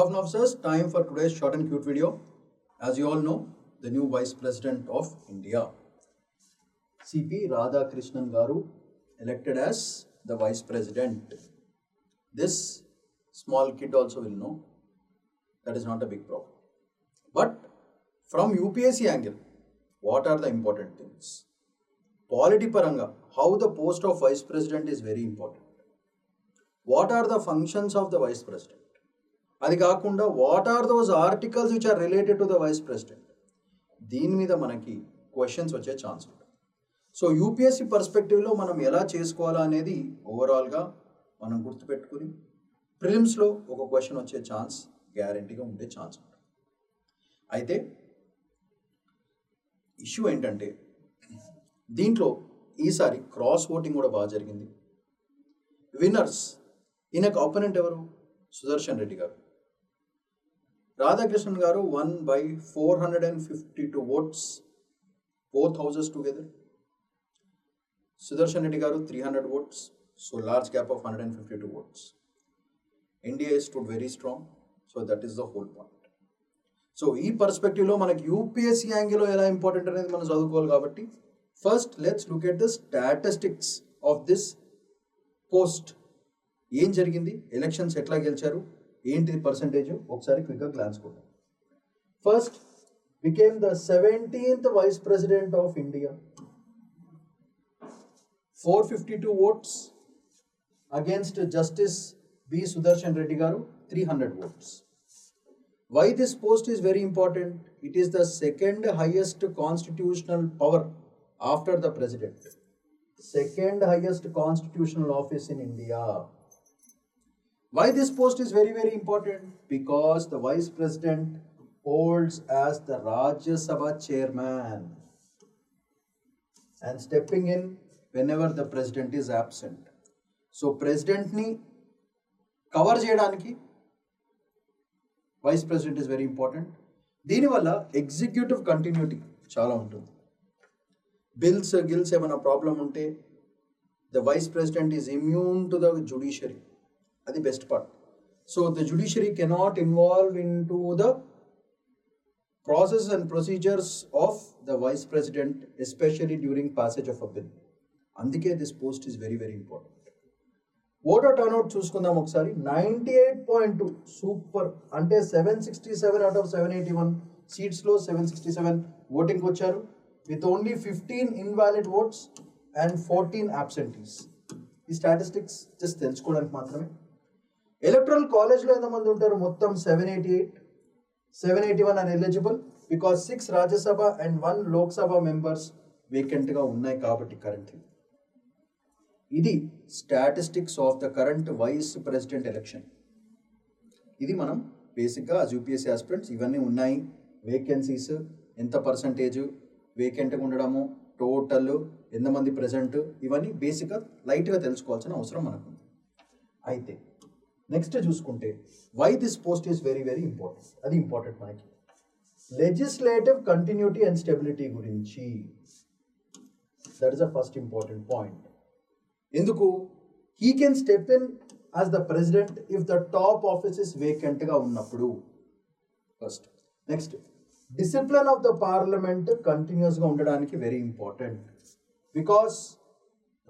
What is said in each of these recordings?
Good afternoon, officers. Time for today's short and cute video. As you all know, the new Vice President of India, C.P. Radhakrishnan Garu, elected as the Vice President. This small kid also will know that is not a big problem. But from UPSC angle, what are the important things? Polity paranga, how the post of Vice President is very important. What are the functions of the Vice President? అది కాకుండా what are those articles which are related to the vice president, దీని మీద మనకి questions వచ్చే chance ఉంటుంది. So UPSC పర్స్పెక్టివ్లో మనం ఎలా చేసుకోవాలా అనేది ఓవరాల్గా మనం గుర్తుపెట్టుకుని ప్రిలిమ్స్లో ఒక క్వశ్చన్ వచ్చే ఛాన్స్ గ్యారంటీగా ఉండే ఛాన్స్ ఉంటుంది. అయితే ఇష్యూ ఏంటంటే దీంట్లో ఈసారి క్రాస్ ఓటింగ్ కూడా బాగా జరిగింది. విన్నర్స్ ఈయనకు ఆపోనెంట్ ఎవరు? సుదర్శన్ రెడ్డి గారు. Radhakrishnan Garu won by 452 votes, both houses together. Sudarshan Reddy Garu 300 votes, so large gap of 152 votes. India stood very strong, so that is the whole point. So ee perspective lo manaku UPSC angle lo ela important anedi మనం చదువుకోవాలి కాబట్టి first let's look at the statistics of this post. ఏం జరిగింది, elections ఎట్లా గెలిచారు, ఏంటి percentage ఒకసారి క్విక్గా గ్లాన్స్ కొట్టాం. First became the 17th vice president of India, 452 votes against Justice B. Sudarshan Reddy Garu 300 votes. Why this post is very important? It is the second highest constitutional power after the president. Second highest constitutional office in India. Why this post is very, very important? Because the Vice President holds as the Rajya Sabha chairman and stepping in whenever the President is absent. So President ni cover cheyadaniki Vice President is very important. Dini valla executive continuity chala untundi. Bills emana problem unte the Vice President is immune to the judiciary. That's the best part. So the judiciary cannot involve into the process and procedures of the Vice President, especially during passage of a bill. Andike this post is very, very important. Voter turnout చూసుకుందాం ఒకసారి. 98.2 super. అంటే 767 out of 781 seats లో 767 voting వచ్చారు with only 15 invalid votes and 14 absentees. ఈ statistics just తెలుసుకోవడానికి మాత్రమే. Electoral కాలేజ్లో ఎంతమంది ఉంటారు? మొత్తం 788, 781 are eligible because 6 Rajya Sabha and 1 Lok Sabha members వేకెంట్గా ఉన్నాయి కాబట్టి కరెంట్లీ. ఇది statistics of the current vice president election. ఇది మనం బేసిక్గా యాజ్ యూపీఎస్సీ ఆస్పిరెంట్స్ ఇవన్నీ ఉన్నాయి. వేకెన్సీస్, ఎంత పర్సంటేజ్ వేకెంట్గా ఉండడము, టోటల్ ఎంతమంది ప్రెజెంట్, ఇవన్నీ బేసిక్గా లైట్గా తెలుసుకోవాల్సిన అవసరం మనకు. అయితే నెక్స్ట్ చూసుకుంటే why this post is very, very important. అది ఇంపార్టెంట్ మనకి లెజిస్లేటివ్ కంటిన్యూటీ అండ్ స్టెబిలిటీ గురించి. That is the first important point. ఎందుకు? He can step in as the president if the top offices వేకెంట్గా ఉన్నప్పుడు. First. Next discipline of the parliament కంటిన్యూస్గా ఉండడానికి very important because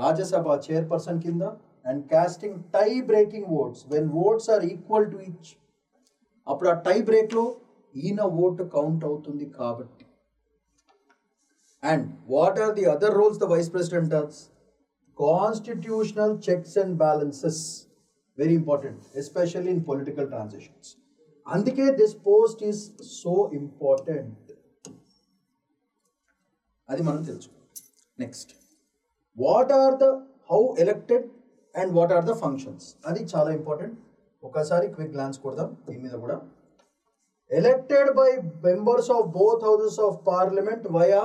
Rajya Sabha chairperson కింద and casting tie breaking votes when votes are equal to each. అప్పుడు ఆ టై బ్రేక్లో ఈయన vote count అవుతుంది కాబట్టి. And what are the other roles the vice president does? Constitutional checks and balances, very important especially in political transitions. అందుకే this post is so important. అది మనం తెలుసుకోవాలి. Next what are the how elected and what are the functions, అది చాలా important. ఒకసారి quick glance కొడదాం దీని మీద కూడా. Elected by members of both houses of parliament via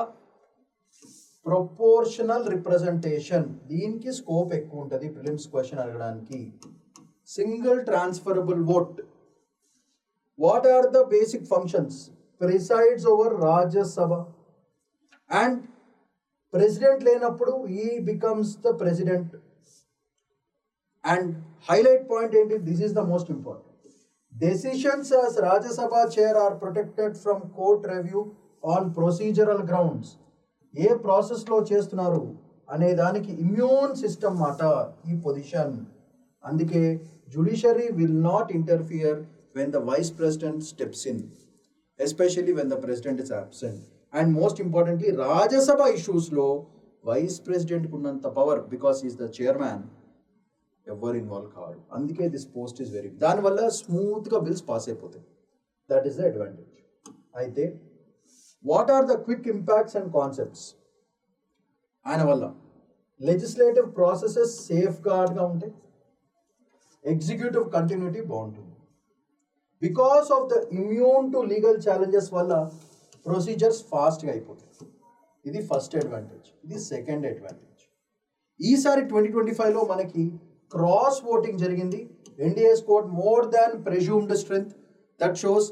proportional representation. దీనికి స్కోప్ ఎక్కువ ఉంటుంది ప్రిలిమ్స్ క్వశ్చన్ అడగడానికి. Single transferable vote. What are the basic functions? Presides over Rajya Sabha and president లేనప్పుడు ఈ becomes the president. And highlight point ఏంటి? This is the most important. Decisions as Rajya Sabha chair are protected from court review on procedural grounds. ఏ ప్రాసెస్లో చేస్తున్నారు అనే దానికి immune system మాట ఈ position. అందుకే judiciary will not interfere when the vice president steps in, especially when the president is absent. And most importantly, Rajya Sabha issues లో vice president కున్నంత power, because he is the chairman, ఎవరు involve కాదు. అందుకే this post is very, దానివల్ల స్మూత్గా bills pass అయిపోతాయి. That is the advantage. అయితే what are the quick impacts and concepts? ఆయన వల్ల లెజిస్లేటివ్ ప్రాసెసెస్ సేఫ్ గార్డ్గా ఉంటాయి, ఎగ్జిక్యూటివ్ కంటిన్యూటీ బాగుంటుంది. Because of the immune to legal challenges వల్ల ప్రొసీజర్స్ ఫాస్ట్గా అయిపోతాయి. ఇది ఫస్ట్ అడ్వాంటేజ్. ఇది సెకండ్ అడ్వాంటేజ్. ఈసారి 2025లో మనకి క్రాస్ ఓటింగ్ జరిగింది. NDA scored more than presumed strength. That shows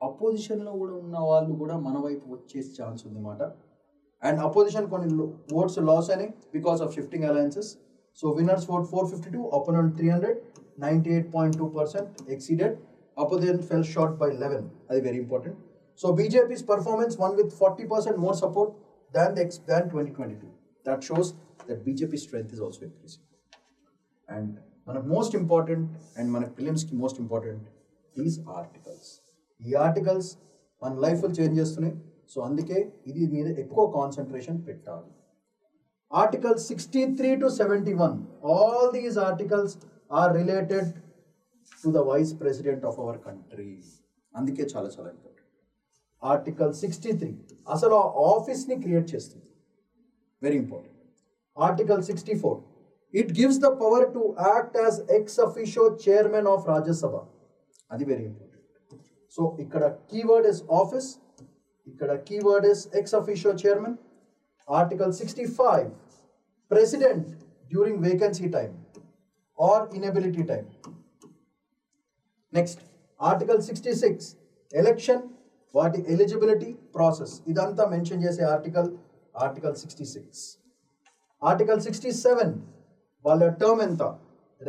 అపోజిషన్లో కూడా ఉన్న వాళ్ళు కూడా మన వైపు వచ్చే ఛాన్స్ ఉందన్నమాట. అండ్ అపోజిషన్ కొన్ని ఓట్స్ లాస్ అయినాయి because of shifting alliances. So winners vote 452, opponent 300, 98.2% exceeded. Opposition fell short by 11. అది very important. So BJP's performance one with 40% more support than 2022. That shows that BJP strength is also increasing. And మనకు most important and మన ఫిలిమ్స్కి most important these articles. ఈ articles మన లైఫ్లో change చేస్తున్నాయి. So అందుకే ఇది మీద ఎక్కువ కాన్సన్ట్రేషన్ పెట్టాలి. Article 63 to 71, all these articles are related to the vice president of our country. అందుకే చాలా చాలా ఇంపార్టెంట్. ఆర్టికల్ 63 అసలు ఆ ఆఫీస్ని క్రియేట్ చేస్తుంది, very important. Article 64, it gives the power to act as ex officio chairman of Rajya Sabha. అది very important. So ఇక్కడ keyword is office, ఇక్కడ keyword is ex officio chairman. Article 65, president during vacancy time or inability time. Next article 66, election, వాటి eligibility process, ఇదంతా mention చేసే article 66. Article 67, వాళ్ళ term ఎంత,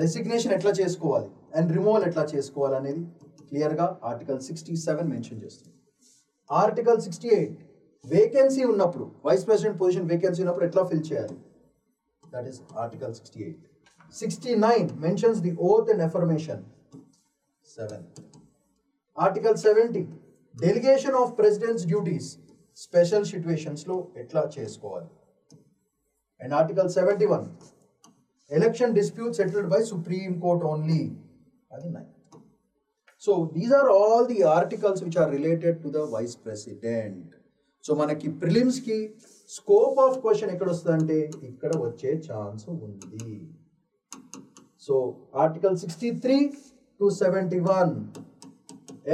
resignation ఎట్లా చేసుకోవాలి అండ్ రిమూవల్ ఎట్లా చేసుకోవాలి అనేది క్లియర్గా ఆర్టికల్ 67 మెన్షన్ చేస్తుంది. ఆర్టికల్ 68, వేకెన్సీ ఉన్నప్పుడు, వైస్ ప్రెసిడెంట్ పొజిషన్ వేకెన్సీ ఉన్నప్పుడు ఎట్లా ఫిల్ చేయాలి, that is article 68. 69 mentions the oath and affirmation. 7. Article 70, delegation of president's duties special సిచ్యువేషన్స్లో ఎట్లా చేసుకోవాలి. And article 71, election dispute settled by Supreme Court only, అది 9. So these are all the articles which are related to the vice president. So మనకి ప్రిలిమ్స్కి scope of question ఎక్కడ వస్తుందంటే ఇక్కడ వచ్చే ఛాన్స్ ఉంది. So article 63 to 71,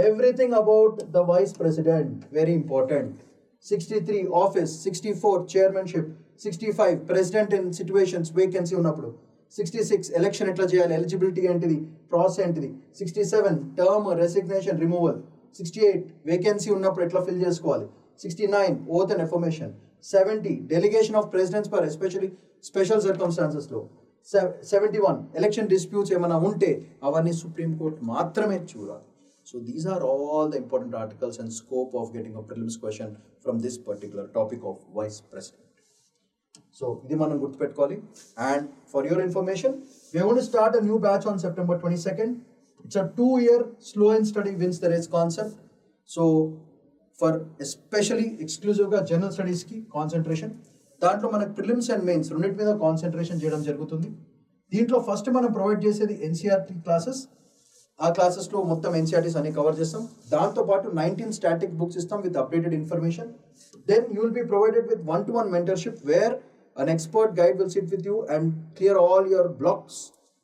everything about the vice president, very important. 63 office, 64 chairmanship, 65 president in situations vacancy ఉన్నప్పుడు, 66 election ఎట్లా చేయాలి, ఎలిజిబిలిటీ ఏంటిది, ప్రాసెస్ ఏంటిది, 67 టర్మ్ రెసిగ్నేషన్ రిమూవల్, 68 వేకెన్సీ ఉన్నప్పుడు ఎట్లా ఫిల్ చేసుకోవాలి, 69 oath and affirmation, 70 delegation of presidents for especially special సర్కమ్స్టాన్సెస్లో, 71 election disputes ఏమైనా ఉంటే అవన్నీ సుప్రీం కోర్ట్ మాత్రమే చూడాలి. So these are all the important articles and scope of getting a prelims question from this particular topic of vice president. So ఇది మనం గుర్తుపెట్టుకోవాలి. And for your information, we are going to start a new batch on September 22nd. It's a 2-year slow and steady wins the race concept. So for especially exclusive general studies ki concentration, దాంట్లో మనకు prelims and mains రెండింటి మీద concentration చేయడం జరుగుతుంది. దీంట్లో first మనం provide చేసేది NCERT classes. ఆ క్లాసెస్లో మొత్తం ఎన్సీఆర్టీస్ అన్ని కవర్ చేస్తాం. దాంతోపాటు 19 స్టాటిక్ బుక్స్ ఇస్తాం with updated information. Then you will be provided with 1-to-1 mentorship where an expert guide will sit with you and clear all your blocks.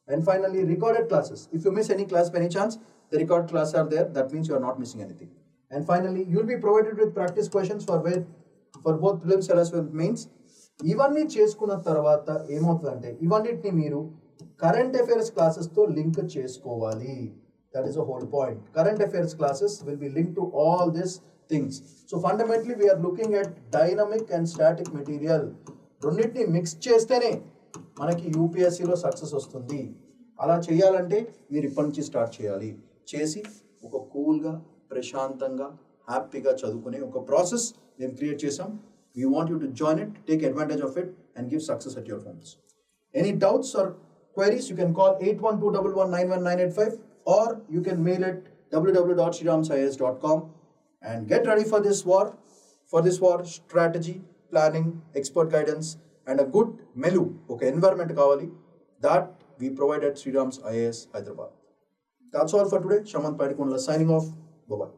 And finally, recorded classes. If you miss any class by any chance, the recorded classes are there. That means you are not missing anything. And finally, you will be provided with practice questions for both prelims as well as mains. ఇవన్నీ చేసుకున్న తర్వాత ఏమవుతుందంటే ఇవన్నిటిని మీరు current affairs క్లాసెస్తో link చేసుకోవాలి. That is a whole point. Current affairs classes will be link to all this things. So fundamentally we're looking at dynamic and static material. రెండింటిని mix చేస్తేనే మనకి యూపీఎస్సీలో సక్సెస్ వస్తుంది. అలా చేయాలంటే మీరు ఇప్పటి నుంచి స్టార్ట్ చేయాలి. చేసి ఒక కూల్గా ప్రశాంతంగా హ్యాపీగా చదువుకునే ఒక ప్రాసెస్ మేము క్రియేట్ చేసాం. We want you to join it, take advantage of it and give success at your homes. Any doubts or queries, you can call 8121191985 or you can mail it www.sriramsis.com and get ready for this war. For this war, strategy, planning, expert guidance and a good melu, okay, environment kavali, that we provide at Srirams IAS Hyderabad. That's all for today. Shamant Padikundla signing off. Bye-bye.